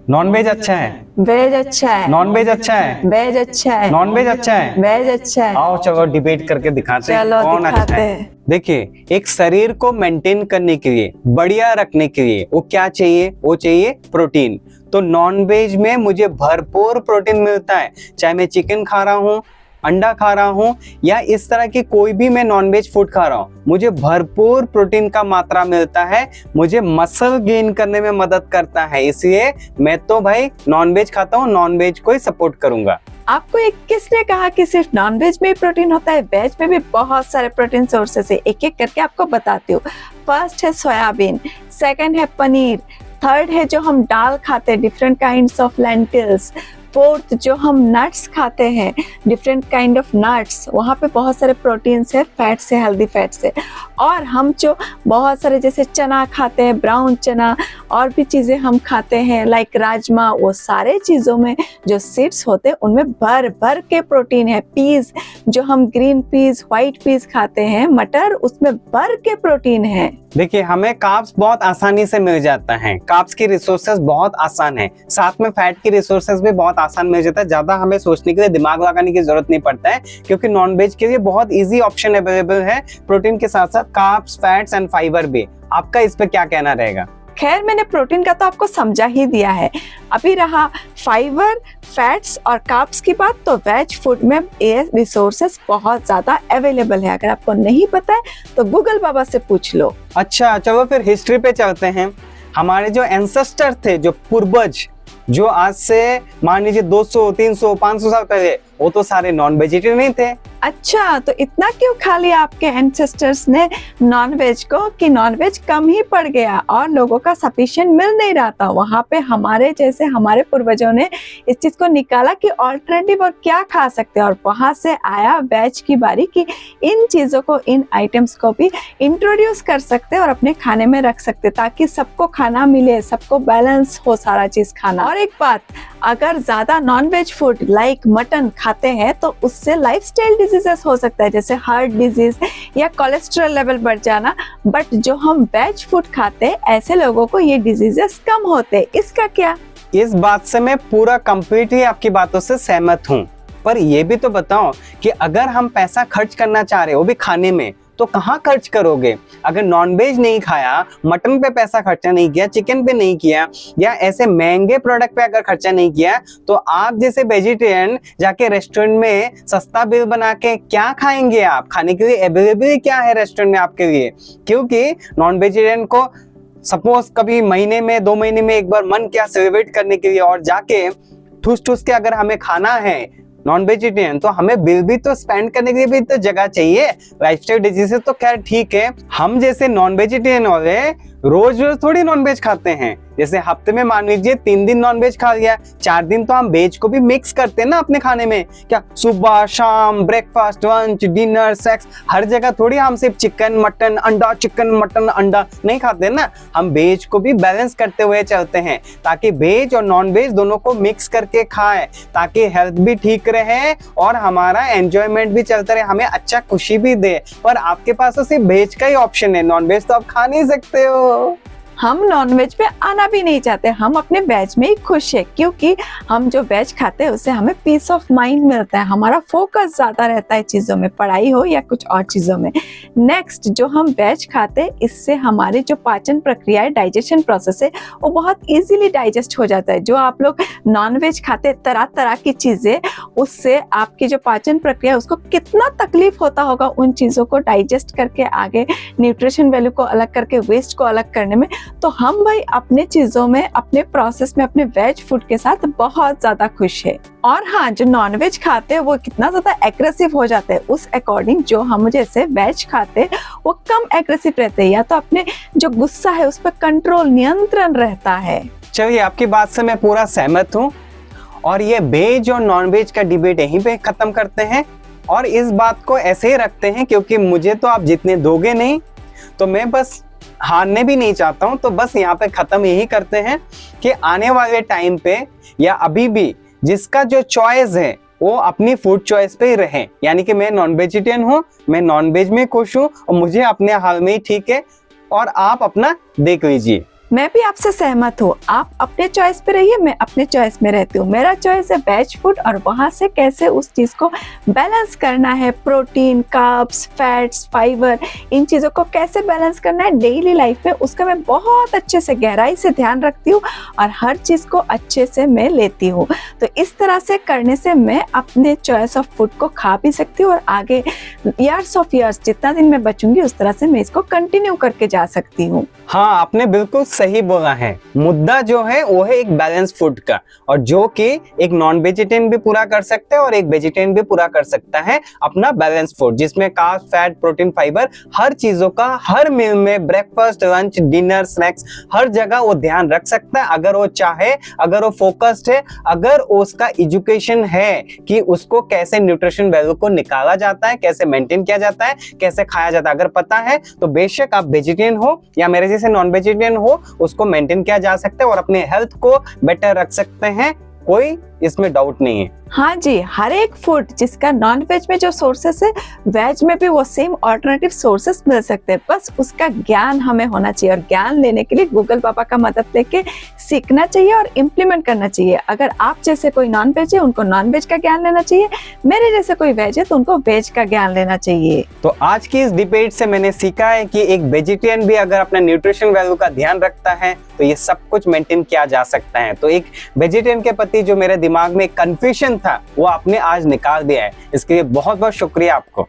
Non veg अच्छा है, veg अच्छा है, नॉन वेज अच्छा है, वेज अच्छा है, नॉन वेज अच्छा है, वेज अच्छा है। आओ चलो डिबेट करके दिखाते हैं चलो कौन अच्छा दिखाते है। हैं। देखिए, एक शरीर को मेंटेन करने के लिए, बढ़िया रखने के लिए वो क्या चाहिए? वो चाहिए प्रोटीन। तो नॉन वेज में मुझे भरपूर प्रोटीन मिलता है, चाहे मैं चिकन खा रहा हूँ, अंडा खा रहा हूँ या इस तरह की कोई भी मैं नॉनवेज फूड खा रहा हूँ, मुझे भरपूर प्रोटीन का मात्रा मिलता है, मुझे मसल गेन करने में मदद करता है। इसलिए मैं तो भाई नॉनवेज खाता हूँ, नॉनवेज को ही सपोर्ट करूंगा। आपको एक किसने कहा कि सिर्फ नॉनवेज में ही प्रोटीन होता है? वेज में भी बहुत सारे प्रोटीन सोर्सेस है, एक एक करके आपको बताती हूँ। फर्स्ट है सोयाबीन, सेकंड है पनीर, थर्ड है जो हम दाल खाते हैं, different kinds of lentils, fourth जो हम नट्स खाते हैं, डिफरेंट काइंड ऑफ नट्स, वहाँ पे बहुत सारे प्रोटीन्स है, फैट्स है, हेल्दी फैट्स है। और हम जो बहुत सारे जैसे चना खाते हैं, ब्राउन चना, और भी चीज़ें हम खाते हैं लाइक राजमा, वो सारे चीज़ों में जो सीड्स होते हैं उनमें भर भर के प्रोटीन है। पीज, जो हम ग्रीन पीज, व्हाइट पीज खाते हैं, मटर, उसमें भर के प्रोटीन है। देखिए, हमें कार्ब्स बहुत आसानी से मिल जाता है, कार्ब्स की रिसोर्सेज बहुत आसान है, साथ में फैट की रिसोर्सेज भी बहुत आसान मिल जाता है। ज्यादा हमें सोचने के लिए, दिमाग लगाने की जरूरत नहीं पड़ता है, क्योंकि नॉनवेज के लिए बहुत इजी ऑप्शन अवेलेबल है, प्रोटीन के साथ साथ कार्ब्स, फैट्स एंड फाइबर भी। आपका इस पे क्या कहना रहेगा? खैर, मैंने प्रोटीन का तो आपको समझा ही दिया है। अभी रहा फाइबर, फैट्स और कार्ब्स की बात, तो वेज फूड में ये रिसोर्सेस बहुत ज्यादा अवेलेबल है। अगर आपको नहीं पता है तो गूगल बाबा से पूछ लो। अच्छा, चलो फिर हिस्ट्री पे चलते हैं। हमारे जो एंसेस्टर थे, जो पूर्वज, जो आज से मान लीजिए 200, 300, 500 साल पहले, वो तो सारे नॉन वेजिटेरियन थे। अच्छा, तो इतना क्यों खा लिया आपके एंसेस्टर्स ने नॉनवेज को कि नॉनवेज कम ही पड़ गया और लोगों का सफिशिएंट मिल नहीं रहा था? वहाँ पे हमारे जैसे हमारे पूर्वजों ने इस चीज को निकाला कि ऑल्टरनेटिव और क्या खा सकते हैं, और वहाँ से आया वेज की बारी कि इन चीजों को, इन आइटम्स को भी इंट्रोड्यूस कर सकते और अपने खाने में रख सकते, ताकि सबको खाना मिले, सबको बैलेंस हो सारा चीज खाना। और एक बात, अगर ज्यादा नॉनवेज फूड लाइक मटन खाते हैं तो उससे लाइफस्टाइल डिजीजेस हो सकता है, जैसे हार्ट डिजीज या कोलेस्ट्रॉल लेवल बढ़ जाना। बट जो हम वेज फूड खाते हैं, ऐसे लोगों को ये डिजीजेस कम होते हैं। इसका क्या? इस बात से मैं पूरा कंप्लीटली आपकी बातों से सहमत हूँ, पर ये भी तो बताओ कि अगर हम पैसा खर्च करना चाह रहे हो भी खाने में, तो कहाँ खर्च करोगे? अगर नॉनवेज नहीं खाया, मटन पे पैसा खर्चा नहीं किया, चिकन पे नहीं किया, या ऐसे महंगे प्रोडक्ट पे अगर खर्चा नहीं किया, तो आप जैसे वेजिटेरियन जाके रेस्टोरेंट में सस्ता बिल बना के क्या खाएंगे? आप खाने के लिए अवेलेबल क्या है रेस्टोरेंट में आपके लिए? क्योंकि नॉन वेजिटेरियन को सपोज कभी महीने में, 2 महीने में एक बार मन क्या सेलिब्रेट करने के लिए, और जाके ठूस ठूस के अगर हमें खाना है नॉन वेजिटेरियन, तो हमें बिल भी तो स्पेंड करने के लिए भी तो जगह चाहिए। लाइफस्टाइल डिजीजेस तो खैर ठीक है, हम जैसे नॉन वेजिटेरियन वाले रोज रोज थोड़ी नॉनवेज खाते हैं। जैसे हफ्ते में मान लीजिए 3 दिन नॉनवेज खा लिया, 4 दिन तो हम वेज को भी मिक्स करते हैं ना अपने खाने में। क्या सुबह शाम, ब्रेकफास्ट, लंच, डिनर, सेक्स, हर जगह थोड़ी हम सिर्फ चिकन मटन अंडा, चिकन मटन अंडा नहीं खाते ना। हम वेज को भी बैलेंस करते हुए चलते हैं, ताकि वेज और नॉन वेज दोनों को मिक्स करके खाएं, ताकि हेल्थ भी ठीक रहे और हमारा एंजॉयमेंट भी चलता रहे, हमें अच्छा खुशी भी दे। पर आपके पास तो सिर्फ वेज का ही ऑप्शन है, नॉन वेज तो आप खा नहीं सकते हो। हम नॉनवेज पे आना भी नहीं चाहते, हम अपने वेज में ही खुश है, क्योंकि हम जो वेज खाते हैं उससे हमें पीस ऑफ माइंड मिलता है, हमारा फोकस ज्यादा रहता है चीजों में, पढ़ाई हो या कुछ और चीजों में। नेक्स्ट, जो हम वेज खाते हैं, इससे हमारी जो पाचन प्रक्रिया है, डाइजेशन प्रोसेस है, वो बहुत इजीली डाइजेस्ट हो जाता है। जो आप लोग नॉनवेज खाते हैं तरह तरह की चीजें, उससे आपकी जो पाचन प्रक्रिया है उसको कितना तकलीफ होता होगा उन चीजों को डाइजेस्ट करके, आगे न्यूट्रिशन वैल्यू को अलग करके, वेस्ट को अलग करने में। तो हम भाई अपने चीजों में, अपने प्रोसेस में, अपने वेज फूड के साथ बहुत ज्यादा खुश है। और हाँ, जो नॉनवेज खाते हैं वो कितना ज्यादा एग्रेसिव हो जाते हैं, उस अकॉर्डिंग जो हम जैसे वेज खाते हैं वो कम एग्रेसिव रहते हैं, या तो अपने जो गुस्सा है उस पर कंट्रोल, नियंत्रण रहता है। चलिए, आपकी बात से मैं पूरा सहमत हूँ, और ये वेज और नॉन वेज का डिबेट यहीं पे खत्म करते हैं, और इस बात को ऐसे ही रखते हैं, क्योंकि मुझे तो आप जितने दोगे नहीं, तो मैं बस हारने भी नहीं चाहता हूं। तो बस यहाँ पे खत्म यही करते हैं कि आने वाले टाइम पे या अभी भी जिसका जो चॉइस है वो अपनी फूड चॉइस पे ही रहे। यानी कि मैं नॉन वेजिटेरियन हूँ, मैं नॉन वेज में खुश हूँ और मुझे अपने हाल में ही ठीक है, और आप अपना देख लीजिए। मैं भी आपसे सहमत हूँ। आप अपने चॉइस पे रहिए, मैं अपने चॉइस में रहती हूँ। मेरा चॉइस है वेज फूड और वहाँ से कैसे उस चीज़ को बैलेंस करना है, प्रोटीन, कार्ब्स, फैट्स, फाइबर, इन चीज़ों को कैसे बैलेंस करना है डेली लाइफ में, उसका मैं बहुत अच्छे से गहराई से ध्यान रखती हूँ और हर चीज़ को अच्छे से मैं लेती हूँ। तो इस तरह से करने से मैं अपने चॉइस ऑफ फूड को खा भी सकती हूँ और आगे ईयर्स ऑफ ईयर्स जितना दिन मैं बचूंगी उस तरह से मैं इसको कंटिन्यू करके जा सकती हूँ। हाँ, आपने बिल्कुल सही बोला है। मुद्दा जो है वो है एक बैलेंस फूड का, और जो कि एक नॉन वेजिटेरियन भी पूरा कर सकता है और एक वेजिटेरियन भी पूरा कर सकता है अपना बैलेंस फूड, जिसमें कार्ब्स, फैट, प्रोटीन, फाइबर, हर चीजों का हर मील में ब्रेकफास्ट, लंच, डिनर, स्नैक्स, हर जगह वो ध्यान रख सकता है अगर वो चाहे, अगर वो फोकस्ड है, अगर उसका एजुकेशन है कि उसको कैसे न्यूट्रिशन वैल्यू को निकाला जाता है, कैसे मेंटेन किया जाता है, कैसे खाया जाता है। अगर पता है तो बेशक आप वेजिटेरियन हो या मेरे जैसे नॉन वेजिटेरियन हो, उसको मेंटेन किया जा सकता है और अपने हेल्थ को बेटर रख सकते हैं, कोई इसमें डाउट नहीं है। हाँ जी, हर एक फूड जिसका नॉन वेज में जो सोर्सेस है, वेज में भी वो सेम ऑल्टरनेटिव सोर्सेस मिल सकते हैं, बस उसका ज्ञान हमें होना चाहिए और ज्ञान लेने के लिए गूगल पापा का मदद लेके सीखना चाहिए और इम्प्लीमेंट करना चाहिए। अगर आप जैसे कोई नॉन वेज है उनको नॉन वेज का ज्ञान लेना चाहिए, मेरे जैसे कोई वेज है तो उनको वेज का ज्ञान लेना चाहिए। तो आज की इस डिबेट से मैंने सीखा है कि एक वेजिटेरियन भी अगर अपना न्यूट्रिशन वैल्यू का ध्यान रखता है तो ये सब कुछ मेंटेन किया जा सकता है। तो एक वेजिटेरियन के प्रति जो मेरे दिमाग में कंफ्यूजन था वो आपने आज निकाल दिया है, इसके लिए बहुत बहुत शुक्रिया आपको।